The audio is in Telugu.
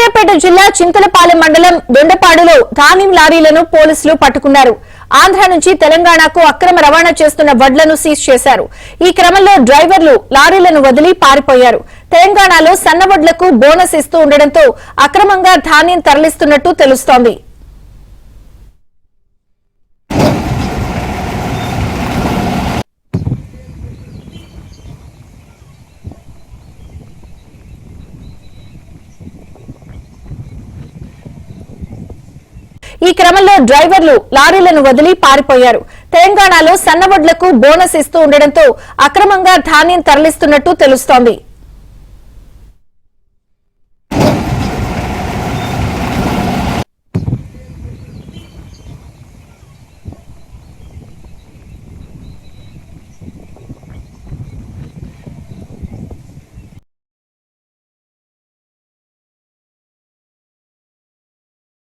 సూర్యాపేట జిల్లా చింతలపాలెం మండలం దొండపాడులో ధాన్యం లారీలను పోలీసులు పట్టుకున్నారు. ఆంధ్ర నుంచి తెలంగాణకు అక్రమ రవాణా చేస్తున్న వడ్లను సీజ్ చేశారు. ఈ క్రమంలో డ్రైవర్లు లారీలను వదిలి పారిపోయారు. తెలంగాణలో సన్నవడ్లకు బోనస్ ఇస్తూ ఉండడంతో అక్రమంగా ధాన్యం తరలిస్తున్నట్టు తెలుస్తోంది. ఈ క్రమంలో డ్రైవర్లు లారీలను వదిలి పారిపోయారు. తెలంగాణలో సన్నవడ్లకు బోనస్ ఇస్తూ ఉండడంతో అక్రమంగా ధాన్యం తరలిస్తున్నట్టు తెలుస్తోంది.